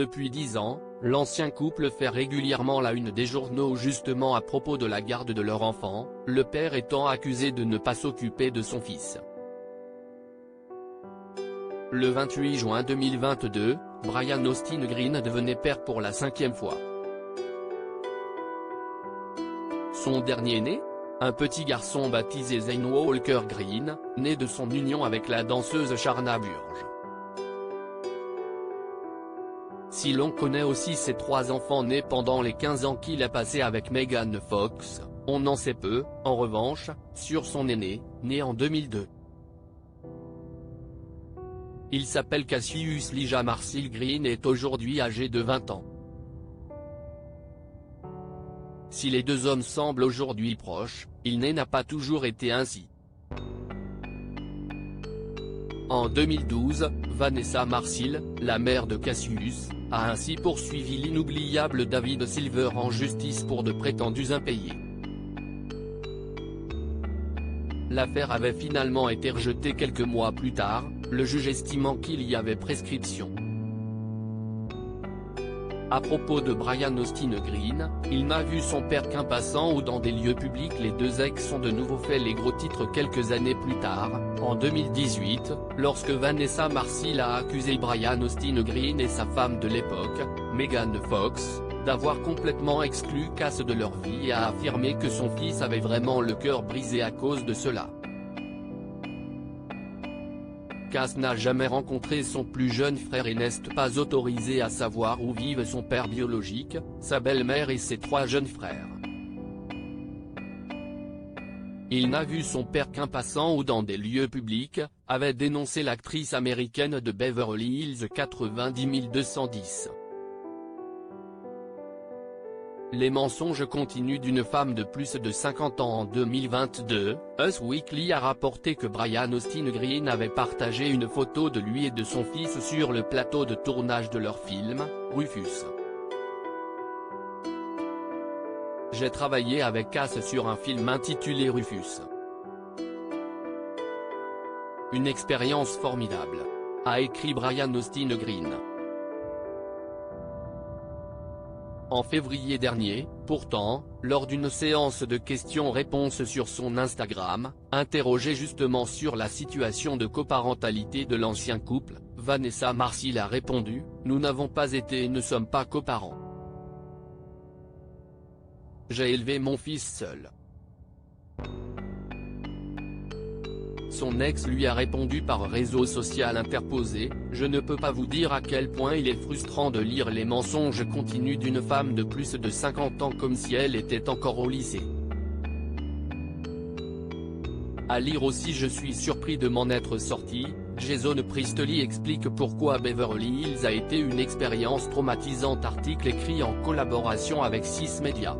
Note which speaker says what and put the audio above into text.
Speaker 1: Depuis 10 ans, l'ancien couple fait régulièrement la une des journaux justement à propos de la garde de leur enfant, le père étant accusé de ne pas s'occuper de son fils. Le 28 juin 2022, Brian Austin Green devenait père pour la 5e fois. Son dernier-né, un petit garçon baptisé Zane Walker Green, né de son union avec la danseuse Sharna Burge. Si l'on connaît aussi ses 3 enfants nés pendant les 15 ans qu'il a passé avec Megan Fox, on en sait peu, en revanche, sur son aîné, né en 2002. Il s'appelle Cassius Elijah Marcil Green et est aujourd'hui âgé de 20 ans. Si les deux hommes semblent aujourd'hui proches, il n'a pas toujours été ainsi. En 2012, Vanessa Marcil, la mère de Cassius, a ainsi poursuivi l'inoubliable David Silver en justice pour de prétendus impayés. L'affaire avait finalement été rejetée quelques mois plus tard, le juge estimant qu'il y avait prescription. À propos de Brian Austin Green, il n'a vu son père qu'un passant ou dans des lieux publics. Les deux ex ont de nouveau fait les gros titres quelques années plus tard, en 2018, lorsque Vanessa Marcil a accusé Brian Austin Green et sa femme de l'époque, Megan Fox, d'avoir complètement exclu Cass de leur vie et a affirmé que son fils avait vraiment le cœur brisé à cause de cela. Cass n'a jamais rencontré son plus jeune frère et n'est pas autorisé à savoir où vivent son père biologique, sa belle-mère et ses 3 jeunes frères. Il n'a vu son père qu'un passant ou dans des lieux publics, avait dénoncé l'actrice américaine de Beverly Hills 90210. Les mensonges continus d'une femme de plus de 50 ans. En 2022, Us Weekly a rapporté que Brian Austin Green avait partagé une photo de lui et de son fils sur le plateau de tournage de leur film, Rufus. J'ai travaillé avec Cass sur un film intitulé Rufus. Une expérience formidable, a écrit Brian Austin Green. En février dernier, pourtant, lors d'une séance de questions-réponses sur son Instagram, interrogée justement sur la situation de coparentalité de l'ancien couple, Vanessa Marcil a répondu « Nous n'avons pas été et ne sommes pas coparents. J'ai élevé mon fils seul. » Son ex lui a répondu par réseau social interposé « Je ne peux pas vous dire à quel point il est frustrant de lire les mensonges continus d'une femme de plus de 50 ans comme si elle était encore au lycée. À lire aussi je suis surpris de m'en être sorti ». Jason Priestley explique pourquoi Beverly Hills a été une expérience traumatisante. Article écrit en collaboration avec 6 médias.